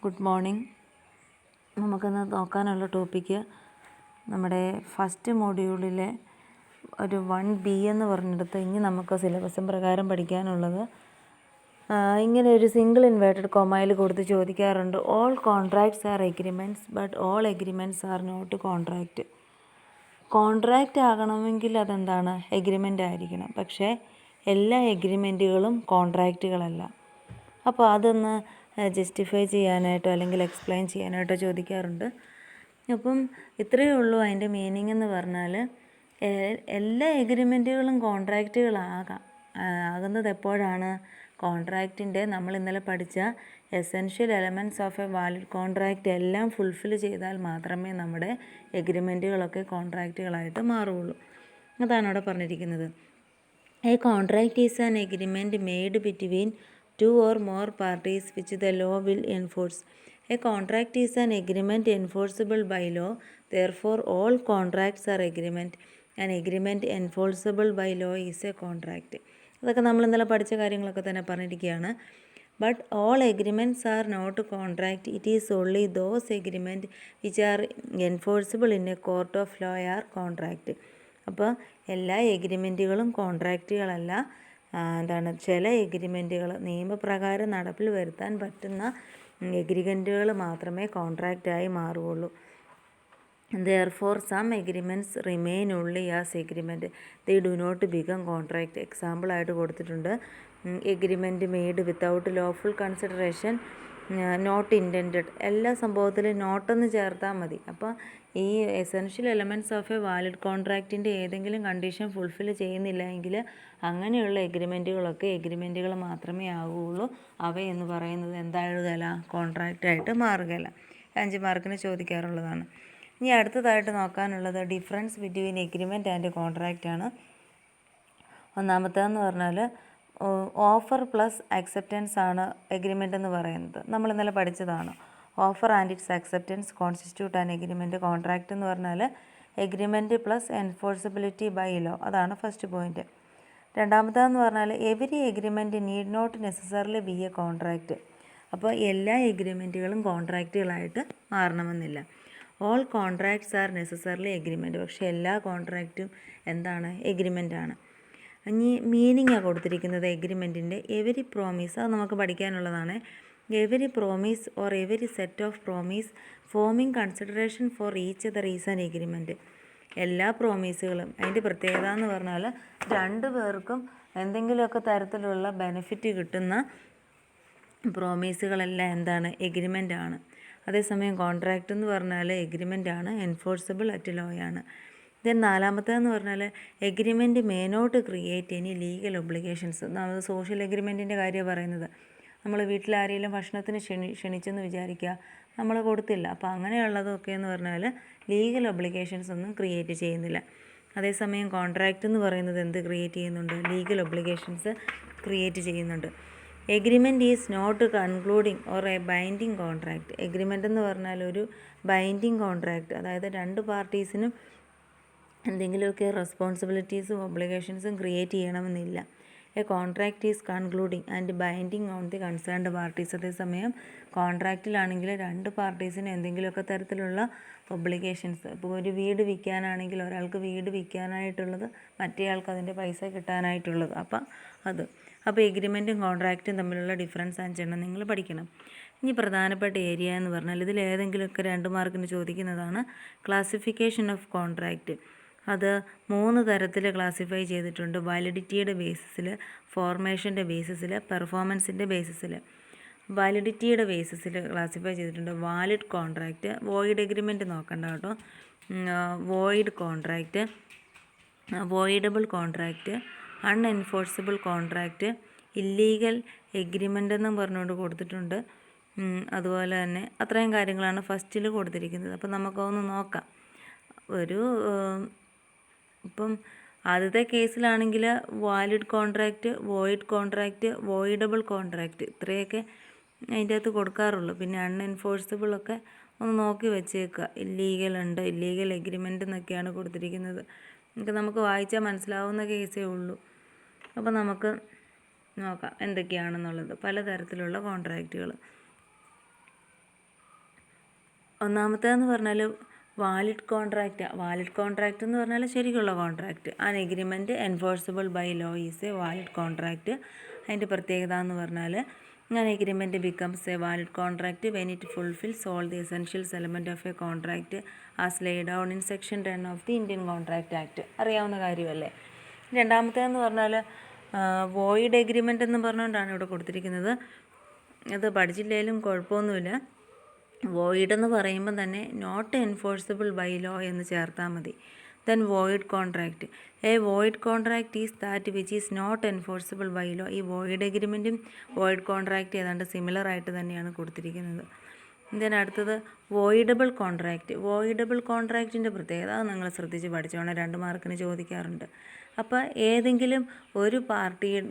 Good morning. നമുക്കിന്ന് നോക്കാനുള്ള topic നമ്മുടെ ഫസ്റ്റ് മൊഡ്യൂളിലെ ഒരു 1B എന്ന് പറഞ്ഞെടുത്ത് ഇനി നമുക്ക് സിലബസും പ്രകാരം പഠിക്കാനുള്ളത് ഇങ്ങനെ ഒരു സിംഗിൾ ഇൻവേർട്ടഡ് കൊമയിൽ കൊടുത്ത് ചോദിക്കാറുണ്ട്. All contracts are agreements but all agreements are not contract. Contract ആകണമെങ്കിൽ അതെന്താണ്, എഗ്രിമെൻ്റ് ആയിരിക്കണം. പക്ഷേ എല്ലാ എഗ്രിമെൻറ്റുകളും കോൺട്രാക്റ്റുകളല്ല. അപ്പോൾ അതൊന്ന് ജസ്റ്റിഫൈ ചെയ്യാനായിട്ടോ അല്ലെങ്കിൽ എക്സ്പ്ലെയിൻ ചെയ്യാനായിട്ടോ ചോദിക്കാറുണ്ട്. അപ്പം ഇത്രയേ ഉള്ളൂ അതിൻ്റെ മീനിങ് എന്ന് പറഞ്ഞാൽ എല്ലാ എഗ്രിമെൻറ്റുകളും ആകുന്നത് എപ്പോഴാണ്? കോൺട്രാക്റ്റിൻ്റെ നമ്മൾ ഇന്നലെ പഠിച്ച essential elements of a valid contract എല്ലാം ഫുൾഫിൽ ചെയ്താൽ മാത്രമേ നമ്മുടെ എഗ്രിമെൻറ്റുകളൊക്കെ കോൺട്രാക്റ്റുകളായിട്ട് മാറുകയുള്ളൂ. അതാണ് അവിടെ പറഞ്ഞിരിക്കുന്നത്. A contract is an agreement made between two or more parties which the law will enforce. A contract is an agreement enforceable by law. Therefore, all contracts are agreement. An agreement enforceable by law is a contract. അതൊക്കെ നമ്മൾ ഇന്നലെ പഠിച്ച കാര്യങ്ങളൊക്കെ തന്നെ പറഞ്ഞിരിക്കുകയാണ്. But all agreements are not contract. It is only those agreement which are enforceable in a court of law are contract. അപ്പോൾ എല്ലാ എഗ്രിമെൻറ്റുകളും കോൺട്രാക്റ്റുകളല്ല. ചില എഗ്രിമെൻറ്റുകൾ നിയമപ്രകാരം നടപ്പിൽ വരുത്താൻ പറ്റുന്ന എഗ്രിമെൻറ്റുകൾ മാത്രമേ കോൺട്രാക്റ്റായി മാറുകയുള്ളൂ. Therefore, some agreements remain only as agreement. They do not become contract. Example ആയിട്ട് കൊടുത്തിട്ടുണ്ട്. Agreement made without lawful consideration, not intended. എല്ലാ സംഭവത്തിലും നോട്ടെന്ന് ചേർത്താൽ മതി. അപ്പോൾ ഈ essential elements of a valid കോൺട്രാക്റ്റിൻ്റെ ഏതെങ്കിലും കണ്ടീഷൻ ഫുൾഫിൽ ചെയ്യുന്നില്ല എങ്കിൽ അങ്ങനെയുള്ള എഗ്രിമെൻറ്റുകളൊക്കെ എഗ്രിമെൻറ്റുകൾ മാത്രമേ ആകുകയുള്ളൂ. അവയെന്ന് പറയുന്നത് എന്താകുകയില്ല, കോൺട്രാക്റ്റായിട്ട് മാറുകയില്ല. 5 മാർക്കിന് ചോദിക്കാറുള്ളതാണ്. ഇനി അടുത്തതായിട്ട് നോക്കാനുള്ളത് difference between agreement and contract ആണ്. ഒന്നാമത്തേതെന്ന് പറഞ്ഞാൽ ഓഫർ പ്ലസ് അക്സെപ്റ്റൻസ് ആണ് എഗ്രിമെൻ്റ് എന്ന് പറയുന്നത്. നമ്മൾ ഇന്നലെ പഠിച്ചതാണ്. Offer and its acceptance constitute an agreement. Contract എന്ന് പറഞ്ഞാൽ agreement plus enforceability by law. അതാണ് ഫസ്റ്റ് പോയിൻറ്റ്. രണ്ടാമത്തേതെന്ന് പറഞ്ഞാൽ every agreement need not necessarily be a contract. അപ്പോൾ എല്ലാ എഗ്രിമെൻറ്റുകളും കോൺട്രാക്റ്റുകളായിട്ട് മാറണമെന്നില്ല. All contracts are necessarily agreement. പക്ഷേ എല്ലാ കോൺട്രാക്റ്റും എന്താണ്, എഗ്രിമെൻ്റ് ആണ്. ഇനി മീനിങ്ങാണ് കൊടുത്തിരിക്കുന്നത് എഗ്രിമെൻറ്റിൻ്റെ. എവരി പ്രോമിസ്, അത് നമുക്ക് പഠിക്കാനുള്ളതാണ്. Every promise or every set of promise forming consideration for each other is an agreement. എല്ലാ പ്രോമിസുകളും, അതിൻ്റെ പ്രത്യേകത എന്ന് പറഞ്ഞാൽ 2 പേർക്കും എന്തെങ്കിലുമൊക്കെ തരത്തിലുള്ള ബെനിഫിറ്റ് കിട്ടുന്ന പ്രോമിസുകളെല്ലാം എന്താണ്, എഗ്രിമെൻ്റ് ആണ്. അതേസമയം കോൺട്രാക്റ്റ് എന്ന് പറഞ്ഞാൽ എഗ്രിമെൻ്റ് ആണ്, എൻഫോഴ്സിബിൾ അറ്റ് ലോ ആണ്. ദെൻ നാലാമത്തേതെന്ന് പറഞ്ഞാൽ agreement may not create any legal obligations. നമ്മൾ സോഷ്യൽ എഗ്രിമെൻറ്റിൻ്റെ കാര്യമാണ് പറയുന്നത്. നമ്മൾ വീട്ടിലാരെങ്കിലും ഭക്ഷണത്തിന് ക്ഷണിച്ചെന്ന് വിചാരിക്കുക, നമ്മൾ കൊടുത്തില്ല. അപ്പോൾ അങ്ങനെയുള്ളതൊക്കെ എന്ന് പറഞ്ഞാൽ ലീഗൽ ഒബ്ലിഗേഷൻസ് ഒന്നും ക്രിയേറ്റ് ചെയ്യുന്നില്ല. അതേസമയം കോൺട്രാക്റ്റ് എന്ന് പറയുന്നത് എന്ത് ക്രിയേറ്റ് ചെയ്യുന്നുണ്ട്, ലീഗൽ ഒബ്ലിഗേഷൻസ് ക്രിയേറ്റ് ചെയ്യുന്നുണ്ട്. Agreement is not concluding or a binding contract. Agreement എന്ന് പറഞ്ഞാൽ ഒരു ബൈൻഡിങ് കോൺട്രാക്റ്റ്, അതായത് 2 പാർട്ടീസിനും എന്തെങ്കിലുമൊക്കെ റെസ്പോൺസിബിലിറ്റീസും ഒബ്ലിഗേഷൻസും ക്രിയേറ്റ് ചെയ്യണമെന്നില്ല. A contract is concluding and binding on the concerned parties. അതേസമയം കോൺട്രാക്റ്റിലാണെങ്കിൽ 2 പാർട്ടീസിന് എന്തെങ്കിലുമൊക്കെ തരത്തിലുള്ള ഒബ്ലിഗേഷൻസ്, ഇപ്പോൾ ഒരു വീട് വിൽക്കാനാണെങ്കിൽ ഒരാൾക്ക് വീട് വിൽക്കാനായിട്ടുള്ളത്, മറ്റേയാൾക്ക് അതിൻ്റെ പൈസ കിട്ടാനായിട്ടുള്ളത്. അപ്പോൾ എഗ്രിമെൻറ്റും കോൺട്രാക്റ്റും തമ്മിലുള്ള ഡിഫറൻസ് 5 നിങ്ങൾ പഠിക്കണം. ഇനി പ്രധാനപ്പെട്ട ഏരിയ എന്ന് പറഞ്ഞാൽ ഇതിലേതെങ്കിലുമൊക്കെ 2 മാർക്കിന് ചോദിക്കുന്നതാണ്. Classification of contract. അത് 3 തരത്തിൽ ക്ലാസിഫൈ ചെയ്തിട്ടുണ്ട്. വാലിഡിറ്റിയുടെ ബേസിസിൽ, ഫോർമേഷൻ്റെ ബേസിസിൽ, പെർഫോമൻസിൻ്റെ ബേസിസിൽ. വാലിഡിറ്റിയുടെ ബേസിസിൽ ക്ലാസിഫൈ ചെയ്തിട്ടുണ്ട്. വാലിഡ് കോൺട്രാക്റ്റ്, വോയിഡ് എഗ്രിമെൻറ്റ് നോക്കണ്ട കേട്ടോ. Void contract, voidable contract, unenforceable contract, illegal agreement എന്നും പറഞ്ഞുകൊണ്ട് കൊടുത്തിട്ടുണ്ട്. അതുപോലെ തന്നെ അത്രയും കാര്യങ്ങളാണ് ഫസ്റ്റിൽ കൊടുത്തിരിക്കുന്നത്. അപ്പോൾ നമുക്കൊന്ന് നോക്കാം. ഇപ്പം ആദ്യത്തെ കേസിലാണെങ്കിൽ valid contract, void contract, voidable contract, ഇത്രയൊക്കെ അതിൻ്റെ അകത്ത് കൊടുക്കാറുള്ളൂ. പിന്നെ അൺഎൻഫോഴ്സിബിളൊക്കെ ഒന്ന് നോക്കി വെച്ചേക്കുക. ഇല്ലീഗൽ ഉണ്ട്, ഇല്ലീഗൽ എഗ്രിമെൻ്റ് എന്നൊക്കെയാണ് കൊടുത്തിരിക്കുന്നത്. നമുക്ക് വായിച്ചാൽ മനസ്സിലാവുന്ന കേസേ ഉള്ളൂ. അപ്പോൾ നമുക്ക് നോക്കാം എന്തൊക്കെയാണെന്നുള്ളത്. പലതരത്തിലുള്ള കോൺട്രാക്റ്റുകൾ. ഒന്നാമത്തേതെന്ന് പറഞ്ഞാൽ വാലിഡ് കോൺട്രാക്റ്റ്. വാലിഡ് കോൺട്രാക്റ്റ് എന്ന് പറഞ്ഞാൽ ശരിക്കുള്ള contract. An agreement enforceable by law is a valid contract. അതിൻ്റെ പ്രത്യേകത എന്ന് പറഞ്ഞാൽ an agreement becomes a valid contract when it fulfils all the essentials element of a contract as lay down in section 10 of the Indian contract act. അറിയാവുന്ന കാര്യമല്ലേ. രണ്ടാമത്തേതെന്ന് പറഞ്ഞാൽ void agreement എന്ന് പറഞ്ഞുകൊണ്ടാണ് ഇവിടെ കൊടുത്തിരിക്കുന്നത്. അത് പഠിച്ചില്ലെങ്കിലും കുഴപ്പമൊന്നുമില്ല. വോയിഡ് എന്ന് പറയുമ്പോൾ തന്നെ നോട്ട് എൻഫോഴ്സിബിൾ ബൈ ലോ എന്ന് ചേർത്താൽ മതി. Then void contract. A void contract is that which is not enforceable by law. ഈ വോയിഡ് എഗ്രിമെൻറ്റും വോയിഡ് കോൺട്രാക്റ്റ് ഏതാണ്ട് സിമിലർ ആയിട്ട് തന്നെയാണ് കൊടുത്തിരിക്കുന്നത്. ദെൻ അടുത്തത് വോയിഡബിൾ കോൺട്രാക്റ്റ്. വോയിഡബിൾ കോൺട്രാക്റ്റിൻ്റെ പ്രത്യേകത നിങ്ങൾ ശ്രദ്ധിച്ച് പഠിച്ചോണം, 2 മാർക്കിന് ചോദിക്കാറുണ്ട്. അപ്പോൾ ഏതെങ്കിലും ഒരു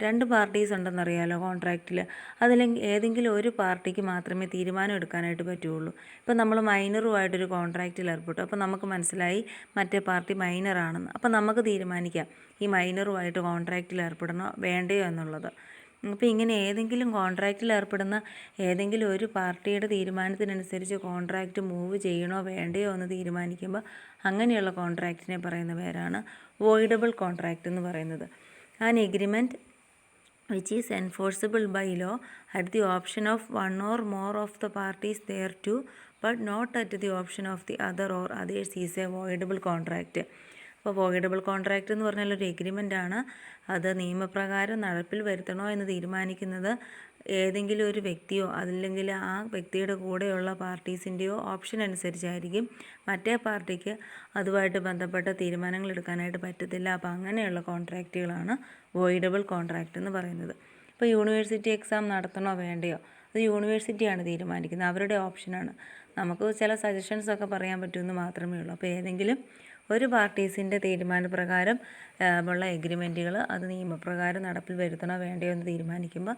രണ്ട് പാർട്ടീസ് ഉണ്ടെന്നറിയാലോ കോൺട്രാക്റ്റിൽ. അതിലെങ്കിൽ ഏതെങ്കിലും ഒരു പാർട്ടിക്ക് മാത്രമേ തീരുമാനം എടുക്കാനായിട്ട് പറ്റുള്ളൂ. ഇപ്പം നമ്മൾ മൈനറുമായിട്ടൊരു കോൺട്രാക്റ്റിൽ ഏർപ്പെട്ടു. അപ്പോൾ നമുക്ക് മനസ്സിലായി മറ്റേ പാർട്ടി മൈനറാണെന്ന്. അപ്പോൾ നമുക്ക് തീരുമാനിക്കാം ഈ മൈനറുമായിട്ട് കോൺട്രാക്റ്റിൽ ഏർപ്പെടണോ വേണ്ടയോ എന്നുള്ളത്. അപ്പോൾ ഇങ്ങനെ ഏതെങ്കിലും കോൺട്രാക്റ്റിൽ ഏർപ്പെടുന്ന ഏതെങ്കിലും ഒരു പാർട്ടിയുടെ തീരുമാനത്തിനനുസരിച്ച് കോൺട്രാക്റ്റ് മൂവ് ചെയ്യണോ വേണ്ടയോ എന്ന് തീരുമാനിക്കുമ്പോൾ അങ്ങനെയുള്ള കോൺട്രാക്റ്റിനെ പറയുന്ന പേരാണ് വോയിഡബിൾ കോൺട്രാക്റ്റ് എന്ന് പറയുന്നത്. An agreement which is enforceable by law at the option of one or more of the parties thereto but not at the option of the other or others is a voidable contract. അപ്പോൾ voidable contract എന്ന് പറഞ്ഞാൽ ഒരു agreement ആണ്. അത് നിയമപ്രകാരം നടപ്പിൽ വരുത്തണോ എന്ന് തീരുമാനിക്കുന്നത് ഏതെങ്കിലും ഒരു വ്യക്തിയോ അതല്ലെങ്കിൽ ആ വ്യക്തിയുടെ കൂടെയുള്ള പാർട്ടീസിൻ്റെയോ ഓപ്ഷൻ അനുസരിച്ചായിരിക്കും. മറ്റേ പാർട്ടിക്ക് അതുമായിട്ട് ബന്ധപ്പെട്ട തീരുമാനങ്ങൾ എടുക്കാനായിട്ട് പറ്റത്തില്ല. അപ്പോൾ അങ്ങനെയുള്ള കോൺട്രാക്റ്റുകളാണ് വോയിഡബിൾ കോൺട്രാക്റ്റ് എന്ന് പറയുന്നത്. ഇപ്പോൾ യൂണിവേഴ്സിറ്റി എക്സാം നടത്തണോ വേണ്ടയോ അത് യൂണിവേഴ്സിറ്റിയാണ് തീരുമാനിക്കുന്നത്, അവരുടെ ഓപ്ഷനാണ്. നമുക്ക് ചില സജഷൻസൊക്കെ പറയാൻ പറ്റുമെന്ന് മാത്രമേ ഉള്ളൂ. അപ്പോൾ ഏതെങ്കിലും ഒരു പാർട്ടീസിൻ്റെ തീരുമാനപ്രകാരം ഉള്ള എഗ്രിമെൻറ്റുകൾ അത് നിയമപ്രകാരം നടപ്പിൽ വരുത്തണോ വേണ്ടയോ എന്ന് തീരുമാനിക്കുമ്പോൾ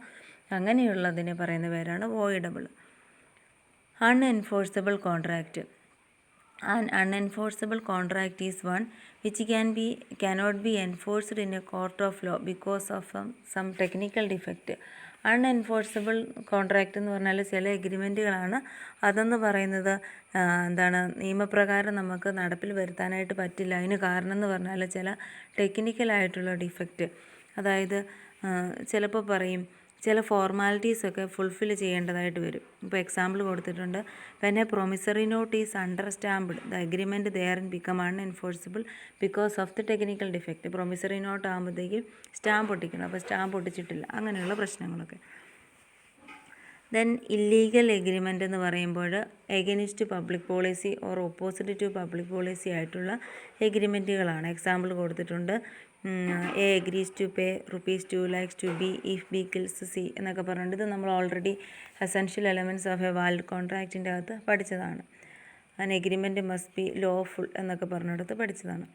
അങ്ങനെയുള്ളതിനെ പറയുന്ന പേരാണ് voidable. Unenforceable contract. An unenforceable contract is one which cannot be enforced in a court of law because of some technical defect. Unenforceable contract എന്ന് പറഞ്ഞാൽ ചില എഗ്രിമെൻറ്റുകളാണ്. അതെന്ന് പറയുന്നത് എന്താണ്, നിയമപ്രകാരം നമുക്ക് നടപ്പിൽ വരുത്താനായിട്ട് പറ്റില്ല. അതിന് കാരണം എന്ന് പറഞ്ഞാൽ ചില ടെക്നിക്കലായിട്ടുള്ള ഡിഫക്റ്റ്. അതായത് ചിലപ്പോൾ പറയും ചില ഫോർമാലിറ്റീസൊക്കെ ഫുൾഫിൽ ചെയ്യേണ്ടതായിട്ട് വരും. ഇപ്പോൾ എക്സാമ്പിൾ കൊടുത്തിട്ടുണ്ട്. When a promissory note is under stamped the agreement there become unenforceable because of the technical defect. Promissory note ആകുമ്പോഴത്തേക്കും സ്റ്റാമ്പ് ഒട്ടിക്കണം, അപ്പോൾ സ്റ്റാമ്പ് ഒട്ടിച്ചിട്ടില്ല, അങ്ങനെയുള്ള പ്രശ്നങ്ങളൊക്കെ. ദെൻ ഇല്ലീഗൽ എഗ്രിമെൻ്റ് എന്ന് പറയുമ്പോൾ against public policy or opposite to public policy ആയിട്ടുള്ള എഗ്രിമെൻറ്റുകളാണ്. Example കൊടുത്തിട്ടുണ്ട്. A agrees to pay ₹2 lakhs to B if B kills C എന്നൊക്കെ പറഞ്ഞിട്ട് ഇത് നമ്മൾ already essential elements of a valid കോൺട്രാക്റ്റിൻ്റെ അകത്ത് പഠിച്ചതാണ്. An agreement must be lawful എന്നൊക്കെ പറഞ്ഞിടത്ത് പഠിച്ചതാണ്.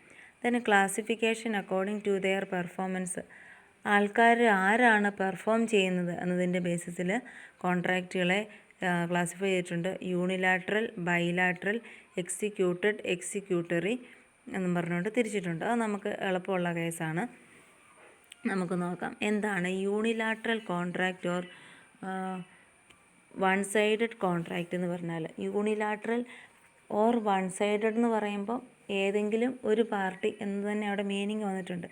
Then classification according to their performance. ആൾക്കാർ ആരാണ് പെർഫോം ചെയ്യുന്നത് എന്നതിൻ്റെ ബേസിസിൽ കോൺട്രാക്റ്റുകളെ ക്ലാസിഫൈ ചെയ്തിട്ടുണ്ട്. യൂണിലാട്രൽ, ബൈലാട്രൽ, എക്സിക്യൂട്ടഡ്, എക്സിക്യൂട്ടറി എന്നും പറഞ്ഞുകൊണ്ട് തിരിച്ചിട്ടുണ്ട്. അത് നമുക്ക് എളുപ്പമുള്ള കേസാണ്. നമുക്ക് നോക്കാം എന്താണ് unilateral contract or one sided contract എന്ന് പറഞ്ഞാൽ. യൂണിലാട്രൽ ഓർ വൺ സൈഡഡ് എന്ന് പറയുമ്പോൾ ഏതെങ്കിലും ഒരു പാർട്ടി എന്ന് തന്നെ അവിടെ മീനിങ് വന്നിട്ടുണ്ട്.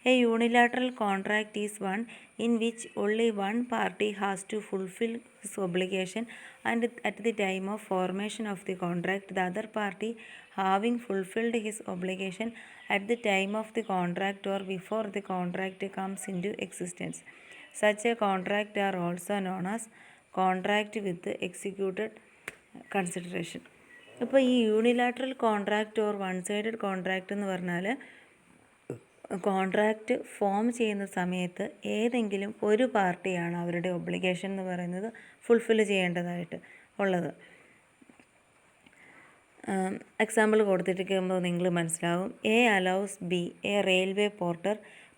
A unilateral contract is one in which only one party has to fulfill his obligation and at the time of formation of the contract the other party having fulfilled his obligation at the time of the contract or before the contract comes into existence. Such a contract are also known as contract with executed consideration. അപ്പോൾ ഈ unilateral contract or one sided contract എന്ന് പറഞ്ഞാൽ contract form ചെയ്യുന്ന സമയത്ത് ഏതെങ്കിലും ഒരു പാർട്ടിയാണ് അവരുടെ ഒബ്ലിഗേഷൻ എന്ന് പറയുന്നത് ഫുൾഫിൽ ചെയ്യേണ്ടതായിട്ട് ഉള്ളത്. എക്സാമ്പിൾ കൊടുത്തിരിക്കുമ്പോൾ നിങ്ങൾ മനസ്സിലാവും. A allows B a railway porter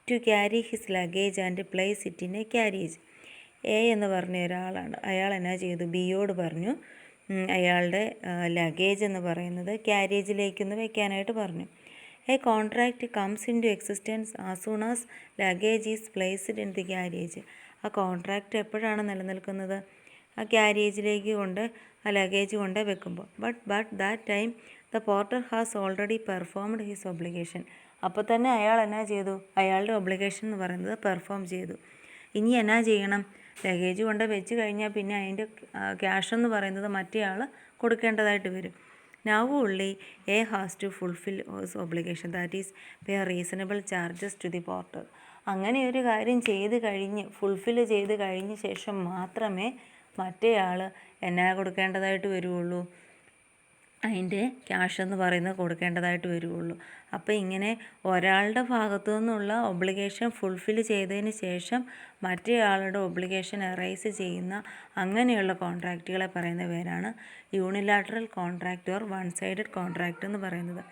to carry his luggage and place it in a carriage. A എന്ന് പറഞ്ഞ ഒരാളാണ്. അയാൾ എന്നാ ചെയ്തു, ബിയോട് പറഞ്ഞു അയാളുടെ ലഗേജ് എന്ന് പറയുന്നത് ക്യാരേജിലേക്കൊന്ന് വെക്കാനായിട്ട് പറഞ്ഞു. A contract comes into existence as soon as luggage is placed in the carriage. ആ കോൺട്രാക്റ്റ് എപ്പോഴാണ് നിലനിൽക്കുന്നത്? ആ ക്യാരേജിലേക്ക് കൊണ്ട് ആ ലഗേജ് കൊണ്ട് വെക്കുമ്പോൾ. But that time the Porter has already performed his obligation. അപ്പോൾ തന്നെ അയാൾ എന്നാ ചെയ്തു? അയാളുടെ ഒബ്ലിഗേഷൻ എന്ന് പറയുന്നത് പെർഫോം ചെയ്തു. ഇനി എന്നാ ചെയ്യണം? ലഗേജ് കൊണ്ട് വെച്ച് കഴിഞ്ഞാൽ പിന്നെ അതിൻ്റെ ക്യാഷ് എന്ന് പറയുന്നത് മറ്റേ ആൾ കൊടുക്കേണ്ടതായിട്ട് വരും. Now only A has to fulfill his obligation, that is pay reasonable charges to the porter. അങ്ങനെ ഒരു കാര്യം ഫുൾഫിൽ ചെയ്ത് കഴിഞ്ഞ ശേഷം മാത്രമേ മറ്റേ ആൾ എന്നാ കൊടുക്കേണ്ടതായിട്ട് വരുള്ളൂ? അതിൻ്റെ ക്യാഷ് എന്ന് പറയുന്നത് കൊടുക്കേണ്ടതായിട്ട് വരുള്ളൂ. അപ്പോൾ ഇങ്ങനെ ഒരാളുടെ ഭാഗത്തു നിന്നുള്ള ഒബ്ലിഗേഷൻ ഫുൾഫിൽ ചെയ്തതിന് ശേഷം മറ്റേ ആളുടെ ഒബ്ലിഗേഷൻ എറൈസ് ചെയ്യുന്ന അങ്ങനെയുള്ള കോൺട്രാക്റ്റുകളെ പറയുന്ന പേരാണ് unilateral contract or one sided contract എന്ന് പറയുന്നത്.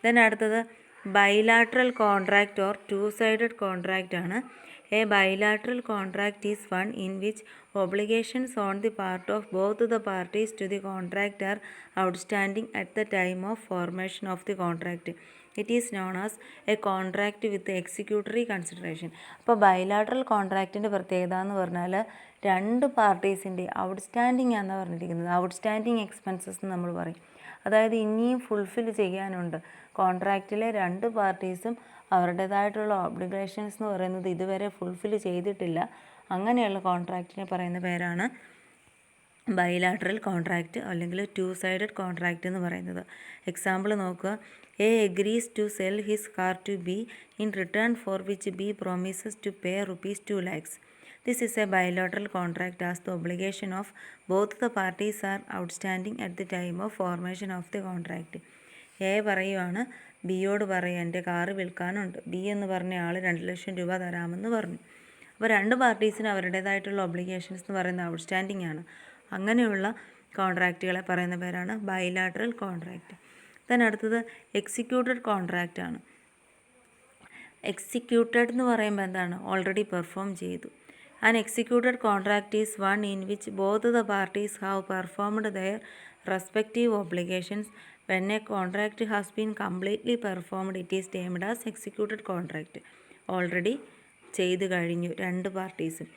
ദെൻ അടുത്തത് bilateral contract or to sided contract ആണ്. A bilateral contract is one in which obligations on the part of both the parties to the contract are outstanding at the time of formation of the contract. It is known as a contract with executory consideration. അപ്പോൾ bilateral കോൺട്രാക്റ്റിൻ്റെ പ്രത്യേകത എന്ന് പറഞ്ഞാൽ രണ്ട് പാർട്ടീസിൻ്റെ outstanding ആണെന്ന് പറഞ്ഞിരിക്കുന്നത്. Outstanding expenses എന്ന് നമ്മൾ പറയും. അതായത് ഇനിയും ഫുൾഫിൽ ചെയ്യാനുണ്ട്. കോൺട്രാക്റ്റിലെ രണ്ട് പാർട്ടീസും അവരുടേതായിട്ടുള്ള ഒബ്ലിഗേഷൻസ് എന്ന് പറയുന്നത് ഇതുവരെ ഫുൾഫിൽ ചെയ്തിട്ടില്ല. അങ്ങനെയുള്ള കോൺട്രാക്റ്റിനെ പറയുന്ന പേരാണ് ബൈലാറ്ററൽ കോൺട്രാക്റ്റ് അല്ലെങ്കിൽ ടു സൈഡഡ് കോൺട്രാക്റ്റ് എന്ന് പറയുന്നത്. എക്സാമ്പിൾ നോക്കുക. A agrees to sell his car to B in return for which B promises to pay ₹2 lakhs. This is a bilateral contract as the obligation of both the parties are outstanding at the time of formation of the contract. A പറയുവാണ് ബിയോട് പറയുക എൻ്റെ car വിൽക്കാനുണ്ട്. B എന്ന് പറഞ്ഞ ആൾ 2 ലക്ഷം രൂപ തരാമെന്ന് പറഞ്ഞു. അപ്പോൾ രണ്ട് പാർട്ടീസിന് അവരുടേതായിട്ടുള്ള ഒബ്ലിഗേഷൻസ് എന്ന് പറയുന്നത് ഔട്ട്സ്റ്റാൻഡിങ് ആണ്. അങ്ങനെയുള്ള കോൺട്രാക്റ്റുകളെ പറയുന്ന പേരാണ് ബൈലാറ്ററൽ കോൺട്രാക്റ്റ്. then അടുത്തത് എക്സിക്യൂട്ടഡ് കോൺട്രാക്റ്റ് ആണ്. എക്സിക്യൂട്ടഡ് എന്ന് പറയുമ്പോൾ എന്താണ്? ഓൾറെഡി പെർഫോം ചെയ്തു. An executed contract is one in which both the parties have performed their respective obligations. When a contract has been completely performed, it is termed as executed contract. Already ചെയ്ത് കഴിഞ്ഞു രണ്ട് പാർട്ടീസും.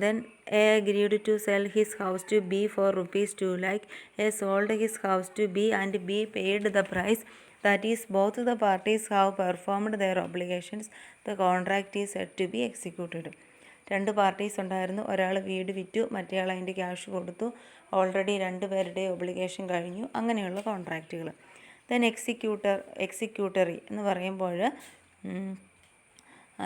Then A agreed to sell his house to B for ₹2 lakh. A sold his house to B and B paid the price. That is, both the parties have performed their obligations. The contract is said to be executed. രണ്ട് parties ഉണ്ടായിരുന്നു. ഒരാൾ വീട് വിറ്റു, മറ്റേയാൾ അതിൻ്റെ cash കൊടുത്തു. Already രണ്ട് പേരുടെ ഒബ്ലിഗേഷൻ കഴിഞ്ഞു. അങ്ങനെയുള്ള കോൺട്രാക്റ്റുകൾ. ദെൻ എക്സിക്യൂട്ടറി എന്ന് പറയുമ്പോൾ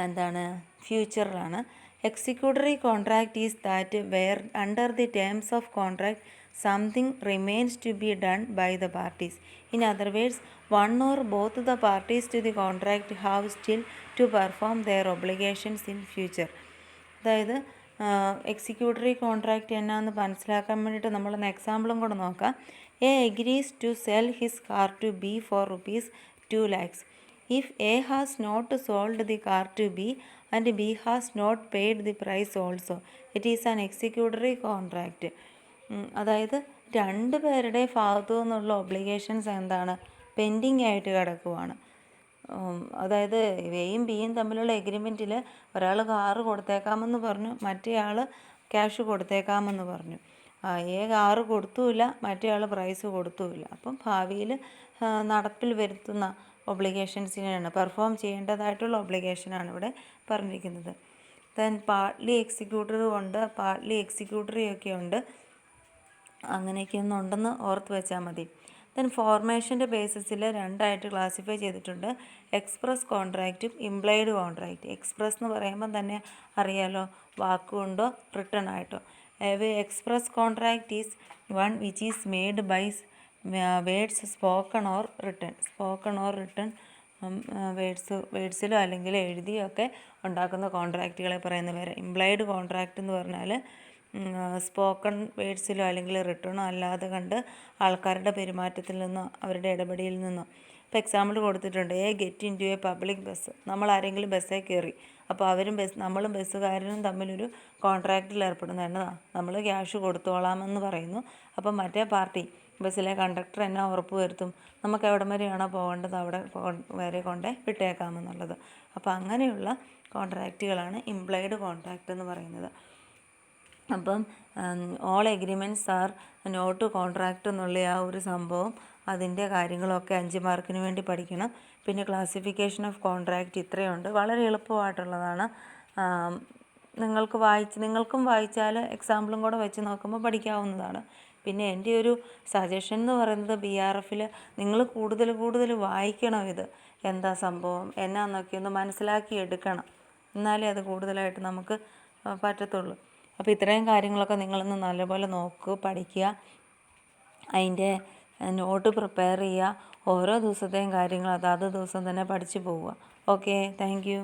എന്താണ്? ഫ്യൂച്ചറിലാണ്. Executory contract is that where under the terms of contract something remains to be done by the parties. In other words, one or both the parties to the contract have still to perform their obligations in future. അതായത് executory contract എന്നാന്ന് മനസ്സിലാക്കാൻ വേണ്ടിയിട്ട് നമ്മളൊന്ന് എക്സാമ്പിളും കൂടെ നോക്കാം. A agrees to sell his car to B for ₹2 lakhs. If A has not sold the car to B and B has not paid the price also, it is an executory contract. അതായത് രണ്ട് പേരുടെ ഭാഗത്തു നിന്നുള്ള obligations എന്താണ്? Pending ആയിട്ട് കിടക്കുവാണ്. അതായത് എയും ബിയും തമ്മിലുള്ള എഗ്രിമെൻറ്റിൽ ഒരാൾ കാറ് കൊടുത്തേക്കാമെന്ന് പറഞ്ഞു, മറ്റേ ആൾ ക്യാഷ് കൊടുത്തേക്കാമെന്ന് പറഞ്ഞു. എ കാറ് കൊടുത്തുമില്ല, മറ്റേ ആൾ പ്രൈസ് കൊടുത്തുമില്ല. അപ്പം ഭാവിയിൽ നടപ്പിൽ വരുത്തുന്ന ഒബ്ലിഗേഷൻസിനെയാണ്, പെർഫോം ചെയ്യേണ്ടതായിട്ടുള്ള ഒബ്ലിഗേഷനാണ് ഇവിടെ പറഞ്ഞിരിക്കുന്നത്. ദെൻ പാർട്ട്ലി എക്സിക്യൂട്ടറും ഉണ്ട്, പാർട്ട്ലി എക്സിക്യൂട്ടറി ഒക്കെ ഉണ്ട്. അങ്ങനെയൊക്കെ ഒന്നുണ്ടെന്ന് ഓർത്ത് വെച്ചാൽ മതി. ദെൻ ഫോർമേഷൻ്റെ ബേസിസിൽ രണ്ടായിട്ട് ക്ലാസിഫൈ ചെയ്തിട്ടുണ്ട്. എക്സ്പ്രസ് കോൺട്രാക്റ്റും ഇംപ്ലൈഡ് കോൺട്രാക്റ്റ്. എക്സ്പ്രസ് എന്ന് പറയുമ്പം തന്നെ അറിയാലോ, വാക്കുകൊണ്ടോ റിട്ടേൺ ആയിട്ടോ. Express contract is one which is made by words spoken or written. Spoken or written വേർഡ്സിലോ അല്ലെങ്കിൽ എഴുതിയോ ഒക്കെ ഉണ്ടാക്കുന്ന കോൺട്രാക്റ്റുകളെ പറയുന്ന പേര്. ഇംപ്ലൈഡ് കോൺട്രാക്റ്റ് എന്ന് പറഞ്ഞാൽ സ്പോക്കൺ വേർഡ്സിലോ അല്ലെങ്കിൽ റിട്ടേണോ അല്ലാതെ കണ്ട് ആൾക്കാരുടെ പെരുമാറ്റത്തിൽ നിന്നോ അവരുടെ ഇടപെടലിൽ നിന്നോ. ഇപ്പോൾ എക്സാമ്പിൾ കൊടുത്തിട്ടുണ്ട്. A get in to a public bus. നമ്മൾ ആരെങ്കിലും ബസ്സിൽ കയറി, അപ്പോൾ അവരും നമ്മളും ബസ്സുകാരനും തമ്മിലൊരു കോൺട്രാക്റ്റിൽ ഏർപ്പെടുന്നു. എന്നതാണ്? നമ്മൾ ക്യാഷ് കൊടുത്തോളാമെന്ന് പറയുന്നു. അപ്പം മറ്റേ പാർട്ടി ബസ്സിലെ കണ്ടക്ടർ എന്നാ ഉറപ്പ് വരുത്തും? നമുക്ക് എവിടം വരെയാണോ പോകേണ്ടത് അവിടെ വരെ കൊണ്ടേ വിട്ടേക്കാമെന്നുള്ളത്. അപ്പോൾ അങ്ങനെയുള്ള കോൺട്രാക്റ്റുകളാണ് ഇംപ്ലൈഡ് കോൺട്രാക്റ്റ് എന്ന് പറയുന്നത്. അപ്പം all agreements are not contract എന്നുള്ള ആ ഒരു സംഭവം അതിൻ്റെ കാര്യങ്ങളൊക്കെ 5 മാർക്കിന് വേണ്ടി പഠിക്കണം. പിന്നെ ക്ലാസിഫിക്കേഷൻ ഓഫ് കോൺട്രാക്റ്റ് ഇത്രയുണ്ട്, വളരെ എളുപ്പമായിട്ടുള്ളതാണ്. നിങ്ങൾക്കും വായിച്ചാൽ എക്സാമ്പിളും കൂടെ വെച്ച് നോക്കുമ്പോൾ പഠിക്കാവുന്നതാണ്. പിന്നെ എൻ്റെ ഒരു സജഷൻ എന്ന് പറയുന്നത് BRFൽ നിങ്ങൾ കൂടുതൽ വായിക്കണം. ഇത് എന്താ സംഭവം എന്നാന്നൊക്കെ ഒന്ന് മനസ്സിലാക്കി എടുക്കണം, എന്നാലേ അത് കൂടുതലായിട്ട് നമുക്ക് പറ്റത്തുള്ളൂ. അപ്പോൾ ഇത്രയും കാര്യങ്ങളൊക്കെ നിങ്ങളൊന്ന് നല്ലപോലെ നോക്കുക, പഠിക്കുക, അതിൻ്റെ നോട്ട് പ്രിപ്പയർ ചെയ്യുക. ഓരോ ദിവസത്തെയും കാര്യങ്ങൾ അതാത് ദിവസം തന്നെ പഠിച്ചു പോവുക. Okay, thank you.